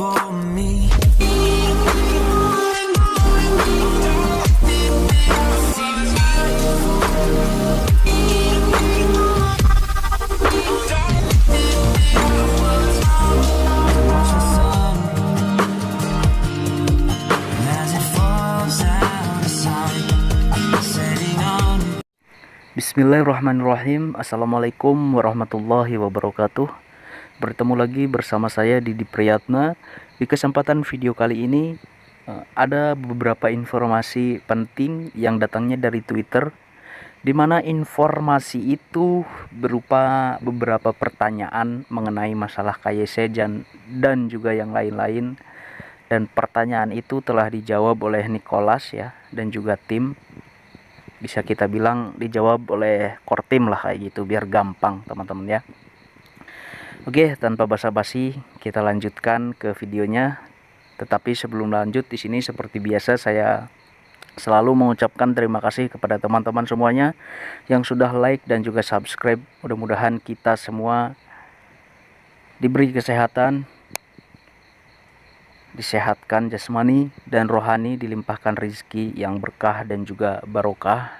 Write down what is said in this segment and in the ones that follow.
for me. Bismillahirrahmanirrahim. Assalamualaikum warahmatullahi wabarakatuh. Bertemu lagi bersama saya Didi Priyatna. Di kesempatan video kali ini ada beberapa informasi penting yang datangnya dari Twitter, di mana informasi itu berupa beberapa pertanyaan mengenai masalah KYC dan juga yang lain-lain. Dan pertanyaan itu telah dijawab oleh Nicholas ya, dan juga tim. Bisa kita bilang dijawab oleh core team lah, kayak gitu, biar gampang teman-teman ya. Oke, tanpa basa-basi kita lanjutkan ke videonya. Tetapi sebelum lanjut, di sini seperti biasa saya selalu mengucapkan terima kasih kepada teman-teman semuanya yang sudah like dan juga subscribe. Mudah-mudahan kita semua diberi kesehatan, disehatkan jasmani dan rohani, dilimpahkan rezeki yang berkah dan juga barokah.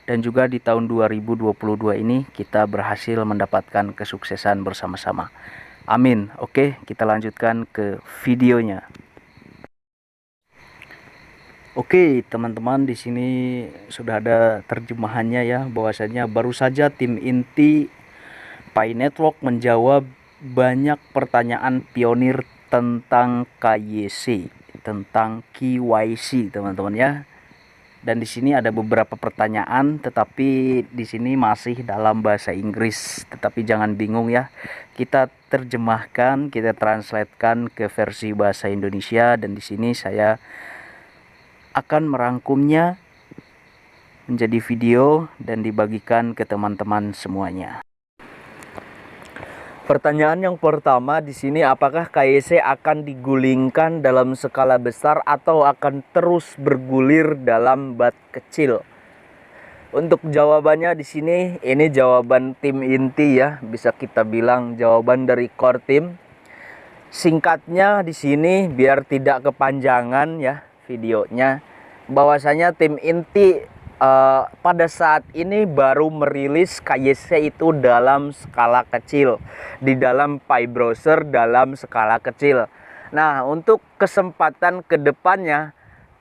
Dan juga di tahun 2022 ini kita berhasil mendapatkan kesuksesan bersama-sama. Amin. Oke, kita lanjutkan ke videonya. Oke, teman-teman, di sini sudah ada terjemahannya ya, bahwasanya baru saja tim inti Pi Network menjawab banyak pertanyaan pionir tentang KYC, tentang KYC, teman-teman ya. Dan di sini ada beberapa pertanyaan, tetapi di sini masih dalam bahasa Inggris. Tetapi jangan bingung ya, kita terjemahkan, kita translatekan ke versi bahasa Indonesia. Dan di sini saya akan merangkumnya menjadi video dan dibagikan ke teman-teman semuanya. Pertanyaan yang pertama di sini, apakah KYC akan digulingkan dalam skala besar atau akan terus bergulir dalam bat kecil? Untuk jawabannya di sini, ini jawaban tim inti ya, bisa kita bilang jawaban dari core team. Singkatnya di sini biar tidak kepanjangan ya videonya, bahwasanya tim inti pada saat ini baru merilis KYC itu dalam skala kecil, di dalam Pi browser dalam skala kecil. Nah, untuk kesempatan kedepannya,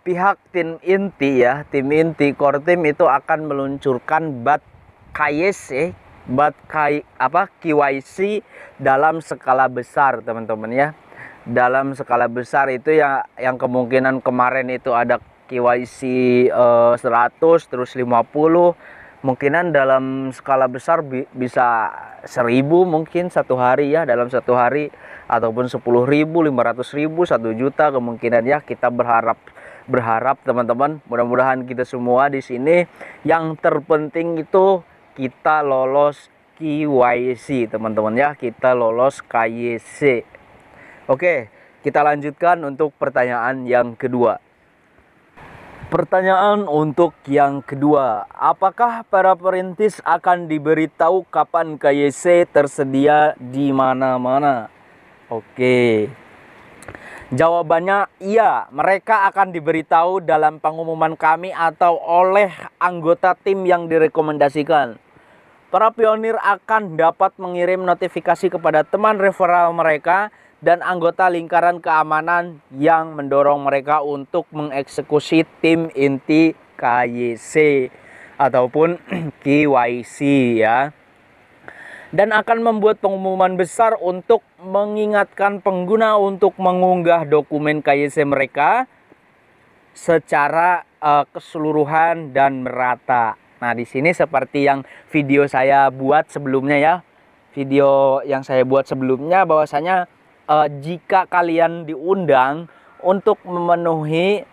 pihak tim inti ya, tim inti core team itu akan meluncurkan bat KYC, KYC dalam skala besar, teman-teman ya. Dalam skala besar itu ya, yang kemungkinan kemarin itu ada KYC 100 terus 50, mungkinan dalam skala besar bisa 1000 mungkin satu hari ya, dalam satu hari, ataupun 10.000, 500.000, 1 juta kemungkinan ya. Kita berharap teman-teman, mudah-mudahan kita semua di sini yang terpenting itu kita lolos KYC teman-teman ya, kita lolos KYC. Oke, kita lanjutkan untuk pertanyaan yang kedua. Pertanyaan untuk yang kedua, apakah para perintis akan diberitahu kapan KYC tersedia di mana-mana? Oke, jawabannya iya, mereka akan diberitahu dalam pengumuman kami atau oleh anggota tim yang direkomendasikan. Para pionir akan dapat mengirim notifikasi kepada teman referral mereka dan anggota lingkaran keamanan yang mendorong mereka untuk mengeksekusi tim inti KYC ataupun KYC ya. Dan akan membuat pengumuman besar untuk mengingatkan pengguna untuk mengunggah dokumen KYC mereka secara keseluruhan dan merata. Nah, di sini seperti yang video saya buat sebelumnya ya. Video yang saya buat sebelumnya, bahwasanya jika kalian diundang untuk memenuhi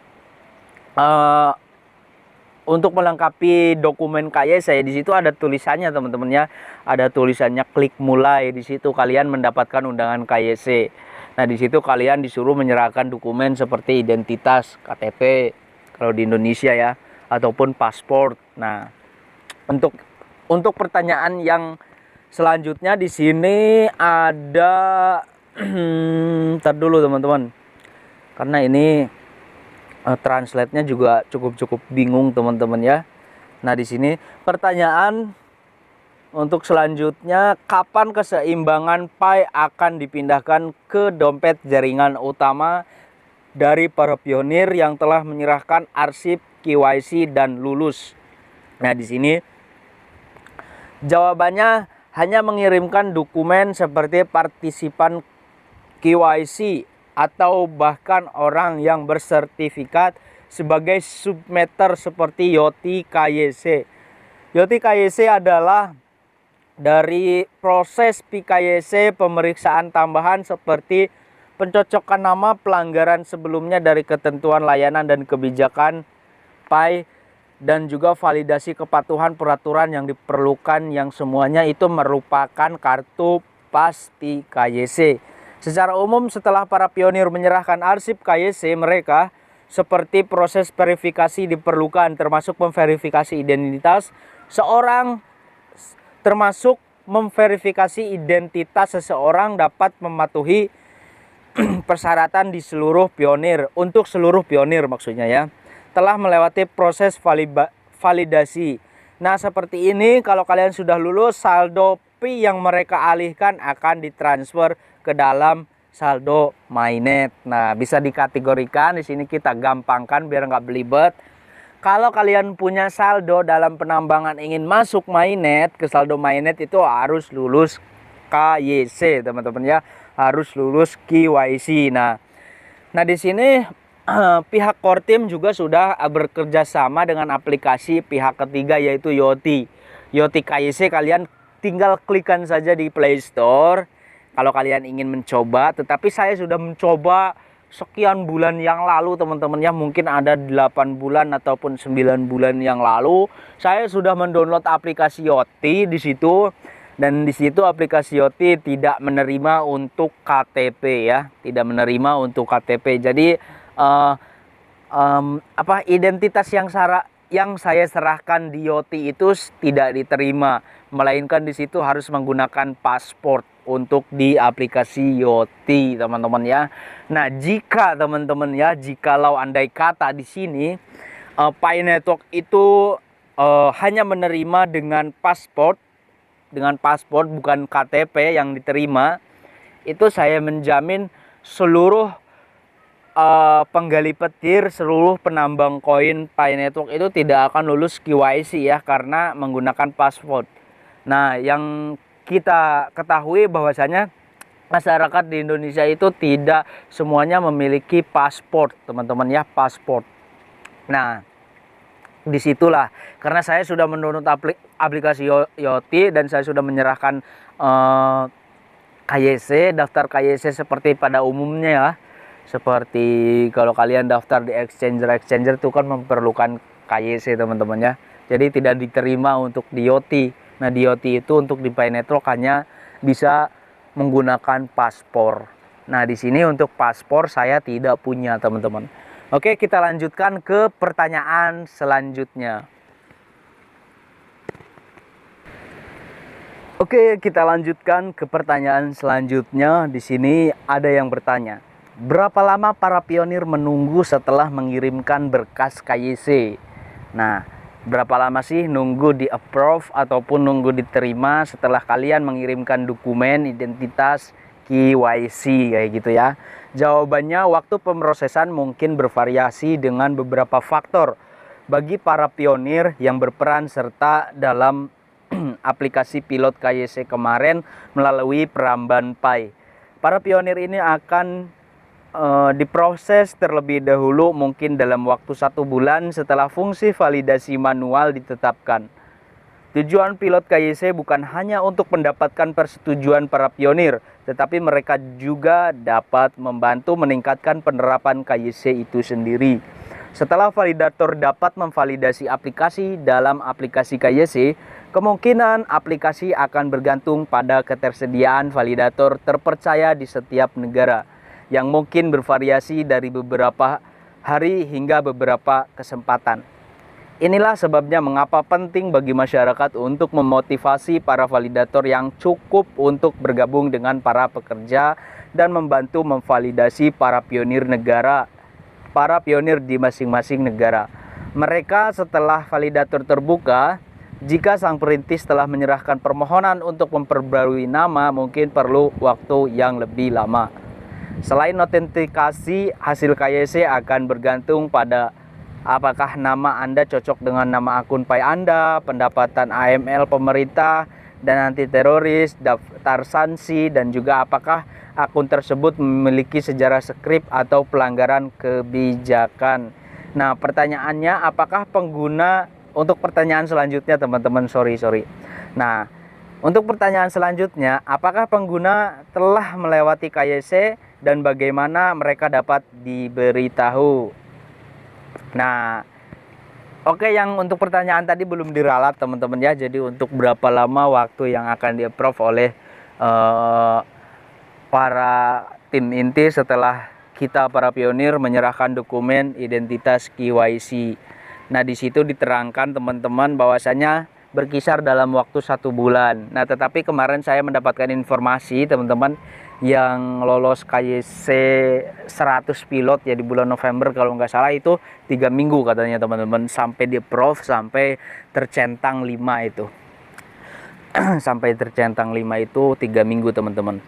untuk melengkapi dokumen KYC, di situ ada tulisannya teman-teman ya, ada tulisannya klik mulai. Di situ kalian mendapatkan undangan KYC. Nah, di situ kalian disuruh menyerahkan dokumen seperti identitas, KTP kalau di Indonesia ya, ataupun paspor. Nah, untuk pertanyaan yang selanjutnya di sini ada Ntar dulu teman-teman, karena ini translate-nya juga cukup bingung teman-teman ya. Nah di sini pertanyaan untuk selanjutnya, kapan keseimbangan pi akan dipindahkan ke dompet jaringan utama dari para pionir yang telah menyerahkan arsip KYC dan lulus? Nah di sini jawabannya hanya mengirimkan dokumen seperti partisipan KYC atau bahkan orang yang bersertifikat sebagai submitter seperti Yoti KYC. Yoti KYC adalah dari proses PKYC pemeriksaan tambahan seperti pencocokan nama, pelanggaran sebelumnya dari ketentuan layanan dan kebijakan PAI, dan juga validasi kepatuhan peraturan yang diperlukan, yang semuanya itu merupakan kartu pas PKYC. Secara umum setelah para pionir menyerahkan arsip KYC mereka, seperti proses verifikasi diperlukan, termasuk memverifikasi identitas seorang, termasuk memverifikasi identitas seseorang dapat mematuhi persyaratan di seluruh pionir, untuk seluruh pionir maksudnya ya, telah melewati proses validasi. Nah seperti ini, kalau kalian sudah lulus, saldo Pi yang mereka alihkan akan ditransfer ke dalam saldo Mainnet. Nah bisa dikategorikan di sini, kita gampangkan biar nggak belibet. Kalau kalian punya saldo dalam penambangan ingin masuk Mainnet, ke saldo Mainnet itu harus lulus KYC teman-teman ya, harus lulus KYC. Nah di sini pihak core team juga sudah bekerja sama dengan aplikasi pihak ketiga yaitu Yoti. Yoti KYC kalian tinggal klikkan saja di Play Store kalau kalian ingin mencoba. Tetapi saya sudah mencoba sekian bulan yang lalu teman-teman ya, mungkin ada 8 bulan ataupun 9 bulan yang lalu saya sudah mendownload aplikasi Yoti di situ. Dan di situ aplikasi Yoti tidak menerima untuk KTP ya, tidak menerima untuk KTP. Jadi identitas yang saya serahkan di Yoti itu tidak diterima, melainkan di situ harus menggunakan paspor untuk di aplikasi Yoti teman-teman ya. Nah jika teman-teman ya, jikalau andai kata di sini Pi Network itu hanya menerima dengan paspor bukan KTP yang diterima, itu saya menjamin seluruh penggali petir, seluruh penambang koin Pi Network itu tidak akan lulus KYC ya, karena menggunakan paspor. Nah yang kita ketahui bahwasanya masyarakat di Indonesia itu tidak semuanya memiliki paspor teman-teman ya, paspor. Nah disitulah, karena saya sudah mendownload aplikasi Yoti dan saya sudah menyerahkan KYC, daftar KYC seperti pada umumnya ya. Seperti kalau kalian daftar di exchanger itu kan memerlukan KYC teman-teman ya. Jadi tidak diterima untuk di Yoti. Nah di Yoti itu untuk di Pi Network hanya bisa menggunakan paspor. Nah di sini untuk paspor saya tidak punya teman-teman. Oke, kita lanjutkan ke pertanyaan selanjutnya. Oke, kita lanjutkan ke pertanyaan selanjutnya. Di sini ada yang bertanya, berapa lama para pionir menunggu setelah mengirimkan berkas KYC? Nah, berapa lama sih nunggu di approve ataupun nunggu diterima setelah kalian mengirimkan dokumen identitas KYC kayak gitu ya? Jawabannya, waktu pemrosesan mungkin bervariasi dengan beberapa faktor. Bagi para pionir yang berperan serta dalam aplikasi pilot KYC kemarin melalui Peramban Pi, para pionir ini akan diproses terlebih dahulu mungkin dalam waktu 1 bulan setelah fungsi validasi manual ditetapkan. Tujuan pilot KYC bukan hanya untuk mendapatkan persetujuan para pionir, tetapi mereka juga dapat membantu meningkatkan penerapan KYC itu sendiri. Setelah validator dapat memvalidasi aplikasi dalam aplikasi KYC, kemungkinan aplikasi akan bergantung pada ketersediaan validator terpercaya di setiap negara, yang mungkin bervariasi dari beberapa hari hingga beberapa kesempatan. Inilah sebabnya mengapa penting bagi masyarakat untuk memotivasi para validator yang cukup untuk bergabung dengan para pekerja dan membantu memvalidasi para pionir di masing-masing negara. Mereka setelah validator terbuka, jika sang perintis telah menyerahkan permohonan untuk memperbarui nama, mungkin perlu waktu yang lebih lama. Selain autentikasi, hasil KYC akan bergantung pada apakah nama Anda cocok dengan nama akun PAI Anda, pendapatan AML pemerintah dan anti teroris, daftar sanksi, dan juga apakah akun tersebut memiliki sejarah skrip atau pelanggaran kebijakan. Nah, pertanyaannya, apakah pengguna untuk pertanyaan selanjutnya teman-teman, sorry. Nah, untuk pertanyaan selanjutnya, apakah pengguna telah melewati KYC dan bagaimana mereka dapat diberitahu? Nah, oke, yang untuk pertanyaan tadi belum diralat teman-teman ya. Jadi untuk berapa lama waktu yang akan di-approve oleh para tim inti setelah kita para pionir menyerahkan dokumen identitas KYC. Nah, di situ diterangkan teman-teman bahwasanya berkisar dalam waktu 1 bulan. Nah, tetapi kemarin saya mendapatkan informasi teman-teman yang lolos KYC 100 pilot ya di bulan November kalau nggak salah itu 3 minggu katanya teman-teman, sampai di-approve, sampai tercentang 5 itu. Sampai tercentang 5 itu 3 minggu teman-teman.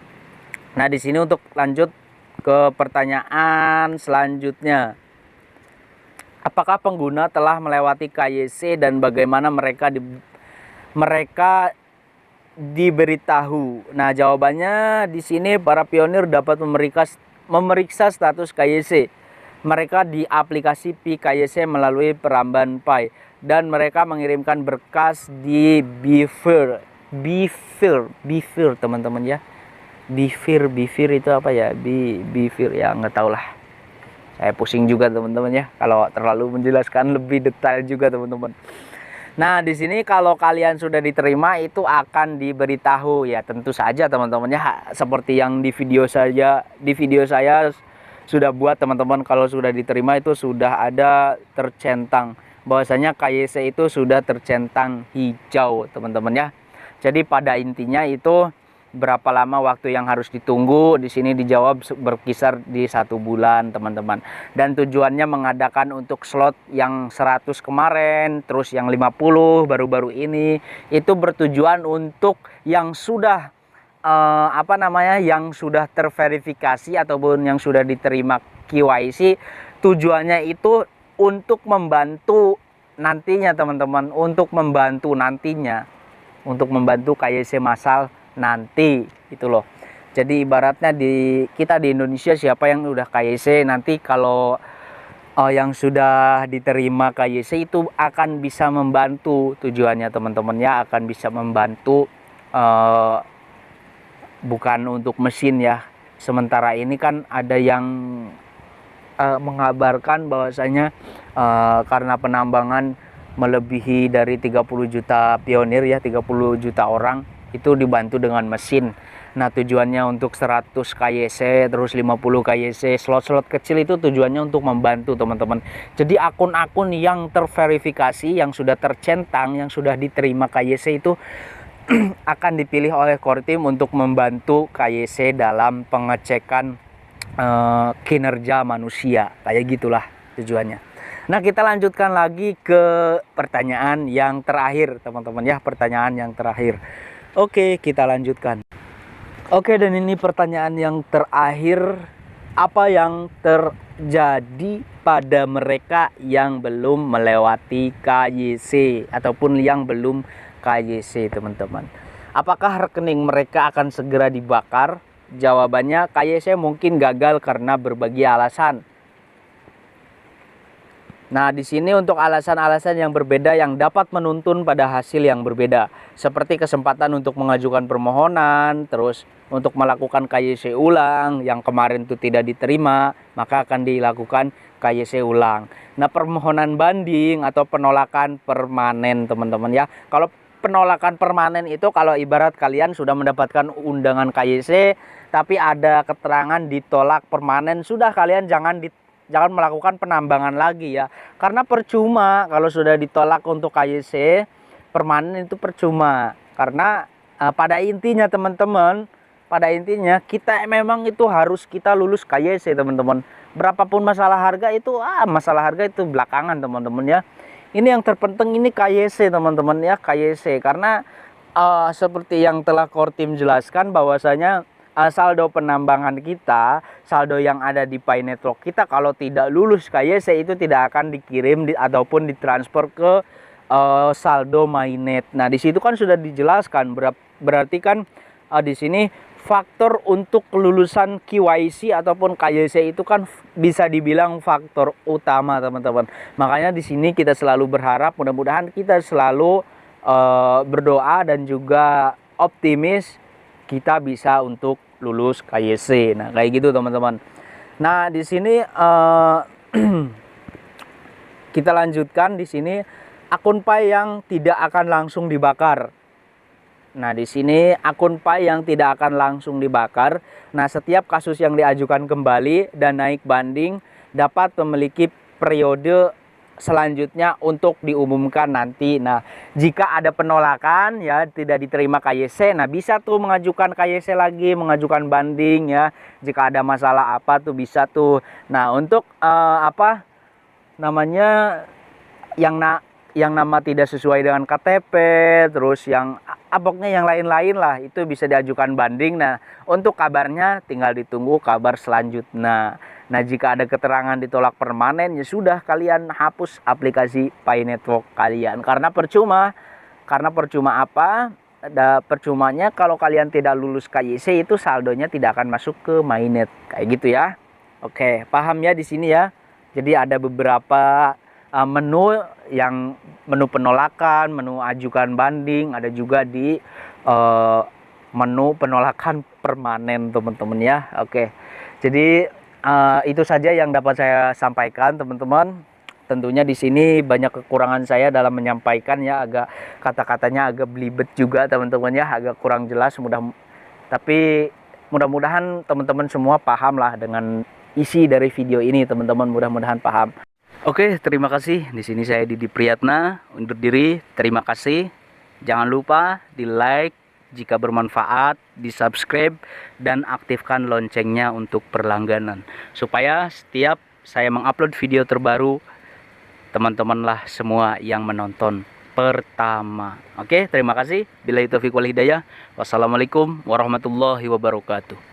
Nah, di sini untuk lanjut ke pertanyaan selanjutnya. Apakah pengguna telah melewati KYC dan bagaimana mereka diberitahu? Nah, jawabannya di sini para pionir dapat memeriksa status KYC mereka di aplikasi PKYC melalui Peramban PAI, dan mereka mengirimkan berkas di Bifir teman-teman ya. Bifir itu apa ya? Bifir ya, nggak tahu lah. Saya pusing juga teman-teman ya kalau terlalu menjelaskan lebih detail juga teman-teman. Nah, di sini kalau kalian sudah diterima itu akan diberitahu ya, tentu saja teman-teman ya, seperti yang di video saya sudah buat teman-teman. Kalau sudah diterima itu sudah ada tercentang bahwasanya KYC itu sudah tercentang hijau teman-teman ya. Jadi pada intinya itu berapa lama waktu yang harus ditunggu, di sini dijawab berkisar di 1 bulan teman-teman. Dan tujuannya mengadakan untuk slot yang 100 kemarin, terus yang 50 baru-baru ini, itu bertujuan untuk yang sudah yang sudah terverifikasi ataupun yang sudah diterima KYC. Tujuannya itu untuk membantu nantinya teman-teman, untuk membantu KYC massal nanti itu loh. Jadi ibaratnya kita di Indonesia siapa yang udah KYC, nanti kalau yang sudah diterima KYC itu akan bisa membantu, tujuannya teman-teman ya, akan bisa membantu bukan untuk mesin ya. Sementara ini kan ada yang mengabarkan bahwasanya karena penambangan melebihi dari 30 juta pionir ya, 30 juta orang itu dibantu dengan mesin. Nah, tujuannya untuk 100 KYC terus 50 KYC slot-slot kecil itu tujuannya untuk membantu teman-teman. Jadi akun-akun yang terverifikasi, yang sudah tercentang, yang sudah diterima KYC itu akan dipilih oleh core team untuk membantu KYC dalam pengecekan kinerja manusia, kayak gitulah tujuannya. Nah, kita lanjutkan lagi ke pertanyaan yang terakhir teman-teman ya, pertanyaan yang terakhir. Oke, kita lanjutkan. Oke, dan ini pertanyaan yang terakhir. Apa yang terjadi pada mereka yang belum melewati KYC ataupun yang belum KYC teman-teman? Apakah rekening mereka akan segera dibakar? Jawabannya, KYC mungkin gagal karena berbagai alasan. Nah, di sini untuk alasan-alasan yang berbeda yang dapat menuntun pada hasil yang berbeda, seperti kesempatan untuk mengajukan permohonan, terus untuk melakukan KYC ulang yang kemarin itu tidak diterima, maka akan dilakukan KYC ulang. Nah, permohonan banding atau penolakan permanen teman-teman ya. Kalau penolakan permanen itu kalau ibarat kalian sudah mendapatkan undangan KYC tapi ada keterangan ditolak permanen, sudah kalian jangan melakukan penambangan lagi ya, karena percuma kalau sudah ditolak untuk KYC permanen, itu percuma karena pada intinya teman-teman pada intinya kita memang itu harus kita lulus KYC teman-teman. Berapapun masalah harga itu masalah harga itu belakangan teman-teman ya. Ini yang terpenting ini KYC teman-teman ya, KYC. Karena seperti yang telah Core Team jelaskan bahwasanya saldo penambangan kita, saldo yang ada di Pi Network kita kalau tidak lulus KYC itu tidak akan dikirim ataupun ditransfer ke saldo mainnet. Nah, di situ kan sudah dijelaskan berarti kan di sini faktor untuk kelulusan KYC ataupun KYC itu kan bisa dibilang faktor utama teman-teman. Makanya di sini kita selalu berharap mudah-mudahan kita selalu berdoa dan juga optimis kita bisa untuk lulus KYC. Nah, kayak gitu teman-teman. Nah, di sini kita lanjutkan di sini akun Pi yang tidak akan langsung dibakar. Nah, di sini akun Pi yang tidak akan langsung dibakar. Nah, setiap kasus yang diajukan kembali dan naik banding dapat memiliki periode selanjutnya untuk diumumkan nanti. Nah, jika ada penolakan ya tidak diterima KYC, nah bisa tuh mengajukan KYC lagi, mengajukan banding ya. Jika ada masalah apa tuh bisa tuh. Nah, untuk apa namanya yang nama tidak sesuai dengan KTP, terus yang pokoknya yang lain-lain lah itu bisa diajukan banding. Nah, untuk kabarnya tinggal ditunggu kabar selanjutnya. Nah, jika ada keterangan ditolak permanen ya sudah kalian hapus aplikasi Pi Network kalian karena percuma. Karena percuma apa? Percumanya kalau kalian tidak lulus KYC itu saldonya tidak akan masuk ke mainnet kayak gitu ya. Oke, paham ya di sini ya. Jadi ada beberapa menu yang menu penolakan, menu ajukan banding, ada juga di menu penolakan permanen teman-teman ya. Oke, jadi itu saja yang dapat saya sampaikan teman-teman. Tentunya di sini banyak kekurangan saya dalam menyampaikan ya, agak kata-katanya agak belibet juga teman-teman ya, agak kurang jelas tapi mudah-mudahan teman-teman semua paham lah dengan isi dari video ini teman-teman, mudah-mudahan paham. Oke, terima kasih. Di sini saya Didi Priyatna undur diri. Terima kasih. Jangan lupa di like jika bermanfaat, di subscribe dan aktifkan loncengnya untuk berlangganan supaya setiap saya mengupload video terbaru teman-temanlah semua yang menonton pertama. Oke, terima kasih. Billahi taufiq wal hidayah. Wassalamualaikum warahmatullahi wabarakatuh.